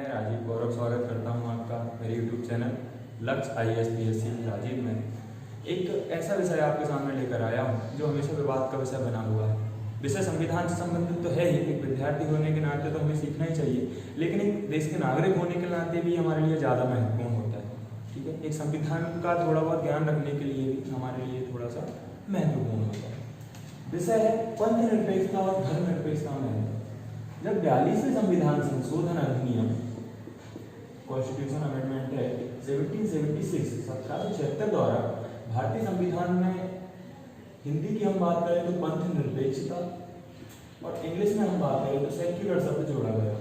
मैं राजीव गौरव स्वागत करता हूं आपका मेरे YouTube चैनल लक्ष्य IAS राजीव में। एक ऐसा विषय आपके सामने लेकर आया हूं जो हमेशा विवाद का विषय बना हुआ है। विषय संविधान से संबंधित तो है ही, एक विद्यार्थी होने के नाते तो हमें सीखना ही चाहिए, लेकिन एक देश के नागरिक होने के नाते भी हमारे लिए ज़्यादा महत्वपूर्ण होता है। ठीक है, एक संविधान का थोड़ा बहुत ज्ञान रखने के लिए भी हमारे लिए थोड़ा सा महत्वपूर्ण होता है। विषय है पंथ निरपेक्षता और धर्मनिरपेक्षता में। जब 42वें संविधान संशोधन अधिनियम कॉन्स्टिट्यूशन अमेंडमेंट है 1776 1776 द्वारा भारतीय संविधान में हिंदी की हम बात करें तो पंथ निरपेक्षता और इंग्लिश में हम बात करें तो सेक्युलर शब्द जोड़ा गया।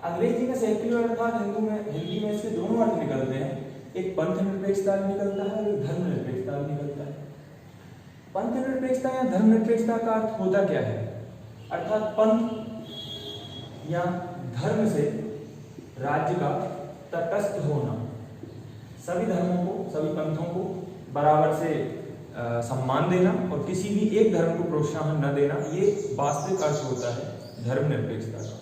अंग्रेजी में सेक्युलर अर्थात हिंदी में इसके दोनों अर्थ निकलते हैं, एक पंथ निरपेक्षता भी निकलता है और एक धर्म निरपेक्षता भी निकलता है। पंथ निरपेक्षता या धर्म निरपेक्षता का अर्थ होता क्या है? अर्थात पंथ या धर्म से राज्य का तटस्थ होना, सभी धर्मों को सभी पंथों को बराबर से सम्मान देना और किसी भी एक धर्म को प्रोत्साहन न देना, ये वास्तविक अर्थ होता है धर्मनिरपेक्षता का।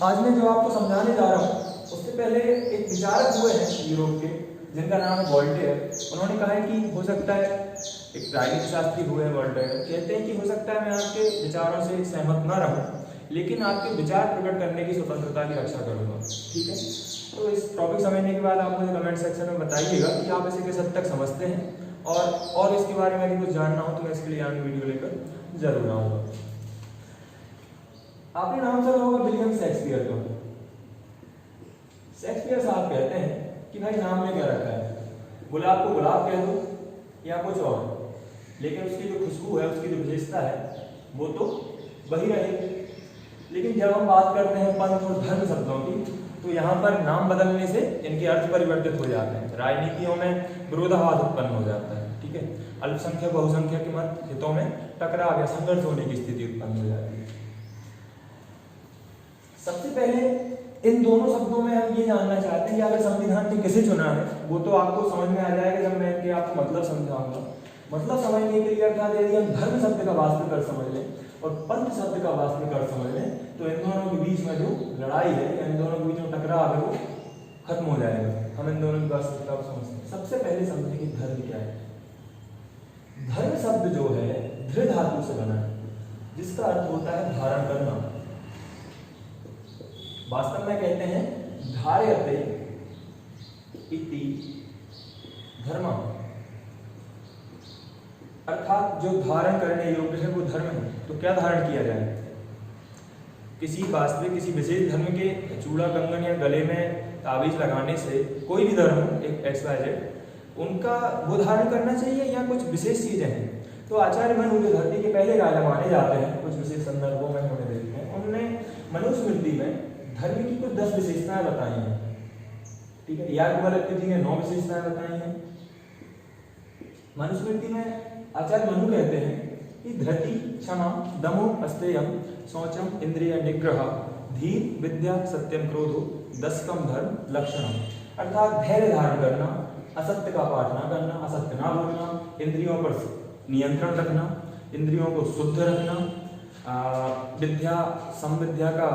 आज मैं जो आपको समझाने जा रहा हूँ उससे पहले एक विचारक हुए हैं यूरोप के जिनका नाम है वोल्टेयर। उन्होंने कहा है कि हो सकता है, एक राजनीति शास्त्री हुए हैं वोल्टेयर, कहते हैं कि हो सकता है मैं आपके विचारों से सहमत न रहूं, लेकिन आपके विचार प्रकट करने की स्वतंत्रता की रक्षा करूंगा। ठीक है, तो इस टॉपिक समझने के बाद आप मुझे कमेंट सेक्शन में बताइएगा कि आप इसे किस हद तक समझते हैं और इसके बारे में यदि कुछ जानना हो तो मैं इसके लिए आगे वीडियो लेकर जरूर आऊँगा। आपने नाम सुना होगा विलियम शेक्सपियर का। शेक्सपियर साहब कहते हैं कि भाई नाम में क्या रखा है, गुलाब को गुलाब कह दो या कुछ और, लेकिन उसकी जो खुशबू है, उसकी जो विशेषता है वो तो वही रहेगी। लेकिन जब हम बात करते हैं पंथ और धर्म शब्दों की तो यहाँ पर नाम बदलने से इनके अर्थ परिवर्तित हो जाते हैं, राजनीतियों में विरोधाभास उत्पन्न हो जाता है। ठीक है, अल्पसंख्यक बहुसंख्यक के मत हितों में टकराव या संघर्ष होने की स्थिति उत्पन्न हो जाती है। सबसे पहले इन दोनों शब्दों में हम ये जानना चाहते हैं कि अगर संविधान ने किसे चुना है, वो तो आपको समझ में आ जाएगा जब मैं इनके आपको मतलब समझाऊंगा। मतलब समझने के लिए अर्थात यदि हम धर्म शब्द का वास्तविक अर्थ समझ लें और पंथ शब्द का वास्तविक अर्थ समझ लें तो इन दोनों के बीच में जो लड़ाई है, इन दोनों के बीच में टकराव है, वो खत्म हो जाएगा। हम इन दोनों की वास्तविकता को समझते हैं। सबसे पहले समझें कि धर्म क्या है। धर्म शब्द जो है धृ धातु से बना है, जिसका अर्थ होता है धारण करना। वास्तव में कहते हैं धार्यते इति धर्म, अर्थात जो धारण करने योग्य है वो धर्म है। तो क्या धारण किया जाए? किसी वास्तविक किसी विशेष धर्म के चूड़ा कंगन या गले में ताबीज लगाने से कोई भी धर्म एक XYZ उनका वो धारण करना चाहिए या कुछ विशेष चीजें हैं। तो आचार्य मनु जो धरती के पहले राजा माने जाते हैं, कुछ विशेष संदर्भों में उन्होंने देखे हैं, उन्होंने मनुस्मृति में धर्म की कुछ 10 विशेषताएं बताई हैं। ठीक है, याज्ञवल्क्य जी ने 9 विशेषताएं बताई हैं। मनुस्मृति में आचार्य मनु कहते हैं कि धृति क्षमा दमो अस्तेयम शौचम इंद्रिय निग्रह धीर विद्या सत्यम क्रोधो दशकम धर्म लक्षणम, अर्थात धैर्य धारण करना, असत्य का पाठ न करना, असत्य ना बोलना, इंद्रियों पर नियंत्रण रखना, इंद्रियों को शुद्ध रखना, विद्या समविद्या का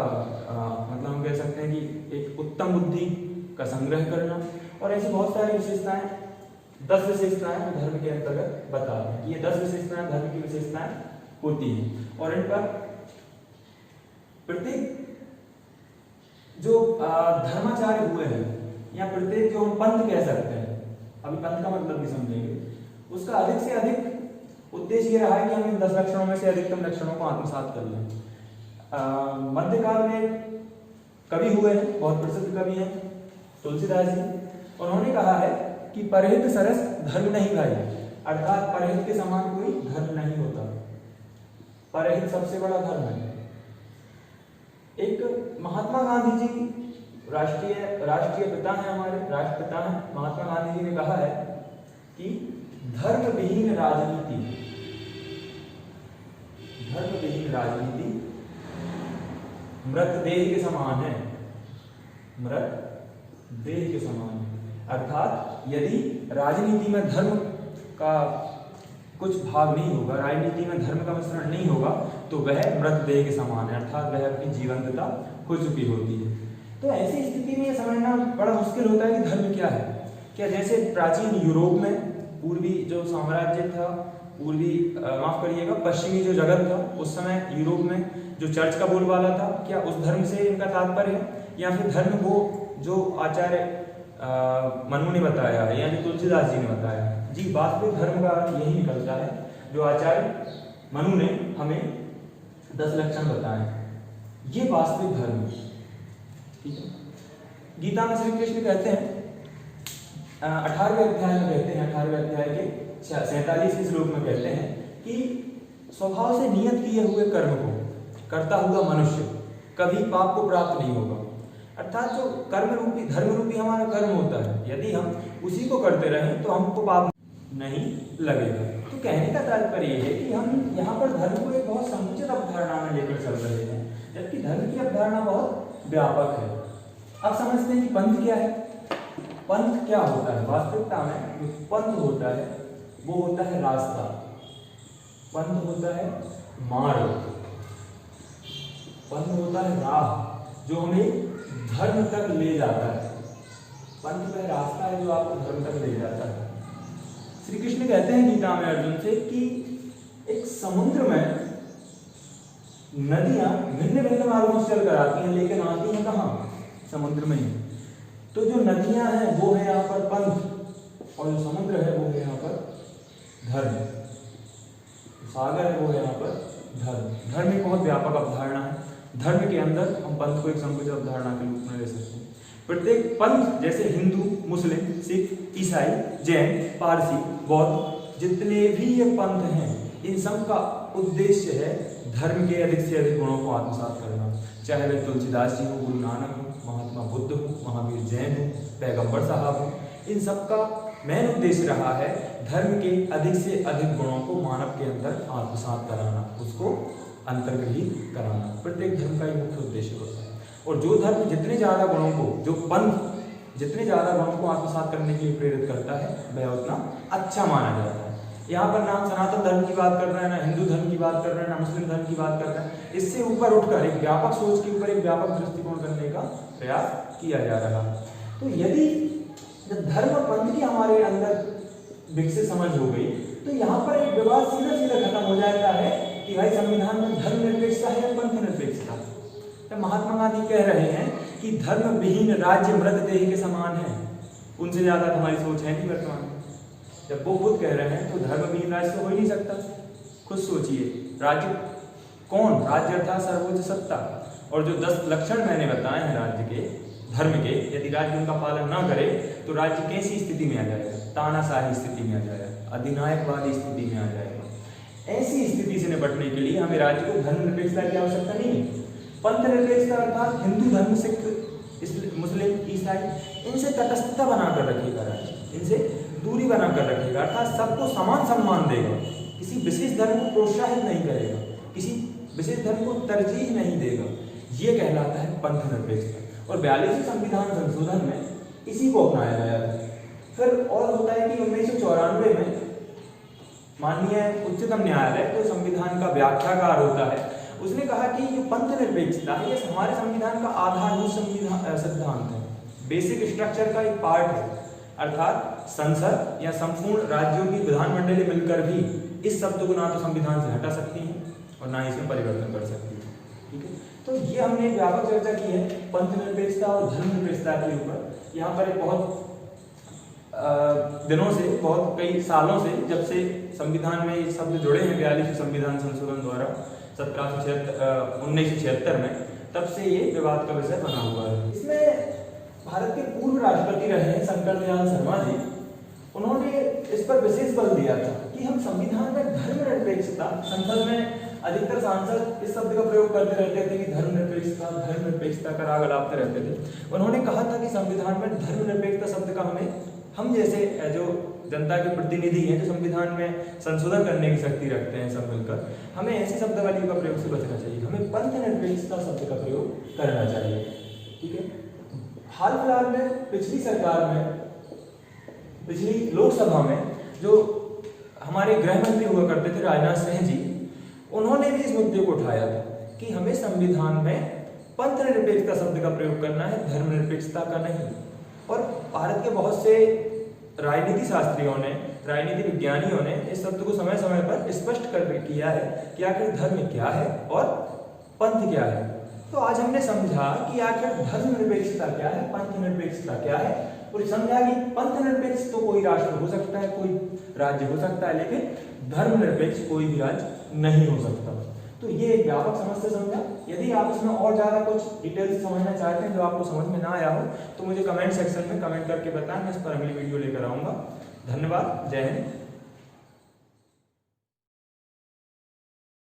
मतलब हम कह सकते हैं कि एक उत्तम बुद्धि का संग्रह करना, और ऐसी बहुत सारी विशेषताएं 10 विशेषताएं धर्म के अंतर्गत बताते हैं। ये 10 विशेषताएं धर्म की विशेषताएं होती हैं और इन पर प्रत्येक जो धर्माचार्य हुए हैं या प्रत्येक जो हम पंथ कह सकते हैं, अभी पंथ का मतलब भी समझेंगे, उसका अधिक से अधिक उद्देश्य ये रहा है कि हम इन 10 लक्षणों में से अधिकतम लक्षणों को आत्मसात कर लें। मध्यकाल में कवि हुए हैं, बहुत प्रसिद्ध कवि हैं तुलसीदास जी। उन्होंने कहा है कि परहित सरस धर्म नहीं भाई, अर्थात परहित के समान कोई धर्म नहीं होता। परहित सबसे बड़ा धर्म है। एक महात्मा गांधी जी राष्ट्रीय पिता हैं, हमारे राष्ट्रपिता हैं। महात्मा गांधी जी ने कहा है कि धर्म विहीन राजनीति मृतदेह के समान है, मृतदेह के समान है। अर्थात यदि राजनीति में धर्म का कुछ भाग नहीं होगा, राजनीति में धर्म का मिश्रण नहीं होगा, तो वह मृतदेह के समान है, अर्थात वह अपनी जीवंतता खो चुकी होती है। तो ऐसी स्थिति में यह समझना बड़ा मुश्किल होता है कि धर्म क्या है। क्या जैसे प्राचीन यूरोप में पूर्वी जो साम्राज्य था, माफ करिएगा पश्चिमी जो जगत था उस समय यूरोप में जो चर्च का बोलबाला था, क्या उस धर्म से इनका तात्पर्य है, या फिर धर्म वो जो आचार्य मनु ने बताया है या जो तुलसीदास जी ने बताया है? जी, वास्तविक धर्म का अर्थ यही निकलता है जो आचार्य मनु ने हमें 10 लक्षण बताए, ये वास्तविक धर्म है। ठीक है, गीता में श्री कृष्ण कहते हैं 18वें अध्याय में कहते हैं, 18वें अध्याय के 47वें श्लोक में कहते हैं कि स्वभाव से नियत किए हुए कर्म को करता हुआ मनुष्य कभी पाप को प्राप्त नहीं होगा। अर्थात जो कर्म रूपी धर्म रूपी हमारा कर्म होता है, यदि हम उसी को करते रहें तो हमको पाप नहीं लगेगा। तो कहने का तात्पर्य यह है कि हम यहाँ पर धर्म को एक बहुत समुचित अवधारणा में लेकर चल रहे हैं, जबकि धर्म की अवधारणा बहुत व्यापक है। अब समझते हैं कि पंथ क्या है। पंथ क्या होता है? वास्तविकता में जो पंथ होता है वो होता है रास्ता, पंथ होता है मार्ग, पंथ होता है राह जो हमें धर्म तक ले जाता है। पंथ वह रास्ता है जो आपको धर्म तक ले जाता है। श्री कृष्ण कहते हैं गीता में अर्जुन से कि एक समुद्र में नदियां भिन्न भिन्न मार्गों से चलकर आती हैं, लेकिन आती हैं कहाँ? समुद्र में ही। तो जो नदियां हैं वो है यहाँ पर पंथ, और जो समुद्र है वो है यहाँ पर धर्म, सागर है वो है यहाँ पर धर्म। धर्म एक बहुत व्यापक अवधारणा है। धर्म के अंदर हम पंथ को एक संकुचित अवधारणा के रूप में ले सकते हैं। प्रत्येक पंथ जैसे हिंदू, मुस्लिम, सिख, ईसाई, जैन, पारसी, बौद्ध, जितने भी ये पंथ हैं, इन सब का उद्देश्य है धर्म के अधिक से अधिक गुणों को आत्मसात करना। चाहे वे तुलसीदास जी हो, गुरु नानक हो, महात्मा बुद्ध हो, महावीर जैन हो, पैगंबर साहब हो, इन सब का मेन उद्देश्य रहा है धर्म के अधिक से अधिक गुणों को मानव के अंदर आत्मसात कराना, उसको अंतर्ग्रहित कराना। प्रत्येक धर्म का एक मुख्य उद्देश्य होता है। और जो धर्म जितने ज्यादा गुणों को, जो पंथ जितने ज्यादा गुणों को आत्मसात करने के लिए प्रेरित करता है, वह उतना अच्छा माना जाता है। यहाँ पर ना हम सनातन धर्म की बात कर रहे हैं, ना हिंदू धर्म की बात कर रहे हैं, ना मुस्लिम धर्म की बात कर रहे हैं। इससे ऊपर उठकर एक व्यापक सोच के ऊपर एक व्यापक दृष्टिकोण करने का प्रयास किया जा रहा है। तो यदि धर्म और पंथ की हमारे अंदर विकसित समझ हो गई, तो यहाँ पर एक विवाद सीधा सीधा खत्म हो जाता है कि भाई संविधान में धर्मनिरपेक्षता है या पंथ निरपेक्षता। तो महात्मा गांधी कह रहे हैं कि धर्म विहीन राज्य मृतदेह के समान है। उनसे ज्यादा हमारी सोच है नहीं वर्तमान में। जब वो खुद कह रहे हैं तो धर्म विहीन राज्य तो हो ही नहीं सकता। खुद सोचिए, राज्य कौन? राज्य अर्थात सर्वोच्च सत्ता। और जो 10 लक्षण मैंने बताए हैं राज्य के, धर्म के, यदि राज्य उनका पालन ना करे तो राज्य कैसी स्थिति में आ जाएगा? तानाशाही स्थिति में आ जाएगा, अधिनायकवादी स्थिति में आ जाएगा। ऐसी स्थिति से निपटने के लिए हमें राज्य को धर्मनिरपेक्षता की आवश्यकता नहीं है। पंथ निरपेक्षता अर्थात हिंदू धर्म, सिख, मुस्लिम, ईसाई, इनसे तटस्थता बनाकर रखेगा राज्य, इनसे दूरी बनाकर रखेगा, अर्थात सबको समान सम्मान देगा, किसी विशेष धर्म को प्रोत्साहित नहीं करेगा, किसी विशेष धर्म को तरजीह नहीं देगा। ये कहलाता है पंथ निरपेक्षता। और 42वें संविधान संशोधन में इसी को अपनाया गया था। फिर और होता है कि 1994 में माननीय उच्चतम न्यायालय तो संविधान का व्याख्याकार होता है, उसने कहा कि जो पंथ निरपेक्षता है ये हमारे संविधान का आधारभूत सिद्धांत है, बेसिक स्ट्रक्चर का एक पार्ट है। अर्थात संसद या संपूर्ण राज्यों की विधानमंडली मिलकर भी इस शब्द को ना तो संविधान से हटा सकती है और ना इसमें परिवर्तन कर सकती है। ठीक है, तो ये हमने व्यापक चर्चा की है पंथ निरपेक्षता और धर्म निरपेक्षता के ऊपर। यहाँ पर एक बहुत दिनों से, बहुत कई सालों से, जब से संविधान में ये शब्द जुड़े हैं 42वें संविधान संशोधन द्वारा 1976 में, तब से ये विवाद का विषय बना हुआ है। इसमें भारत के पूर्व राष्ट्रपति रहे हैं शंकर दयाल शर्मा जी, उन्होंने इस पर विशेष बल दिया था कि हम संविधान में धर्मनिरपेक्षता, संसद में अधिकतर सांसद इस शब्द का प्रयोग करते रहते थे कि धर्मनिरपेक्षता का राग अलापते रहते थे। उन्होंने कहा था कि संविधान में धर्मनिरपेक्षता शब्द का हम जैसे जो जनता के प्रतिनिधि हैं, जो संविधान में संशोधन करने की शक्ति रखते हैं, सब मिलकर हमें ऐसी शब्दावली का प्रयोग से बचना चाहिए, हमें पंथ निरपेक्षता शब्द का प्रयोग करना चाहिए। ठीक है, हाल फिलहाल में पिछली सरकार में, पिछली लोकसभा में जो हमारे गृह मंत्री हुआ करते थे राजनाथ सिंह जी, उन्होंने भी इस मुद्दे को उठाया था कि हमें संविधान में पंथ निरपेक्षता शब्द का प्रयोग करना है, धर्मनिरपेक्षता का नहीं। और भारत के बहुत से राजनीति शास्त्रियों ने, राजनीति विज्ञानियों ने इस शब्द को समय समय पर स्पष्ट कर किया है कि आखिर धर्म क्या है और पंथ क्या है। तो आज हमने समझा कि आखिर धर्मनिरपेक्षता क्या है, पंथ निरपेक्षता क्या है, और समझा कि पंथ निरपेक्ष तो कोई राष्ट्र हो सकता है, कोई राज्य हो सकता है, लेकिन धर्मनिरपेक्ष कोई भी राज्य नहीं हो सकता। तो ये एक व्यापक समस्या समझा। यदि आप इसमें और ज़्यादा कुछ डिटेल से समझना चाहते हैं जो आपको समझ में ना आया हो तो मुझे कमेंट सेक्शन में कमेंट करके बताएं, मैं इस पर अगली वीडियो लेकर आऊँगा। धन्यवाद। जय हिंद।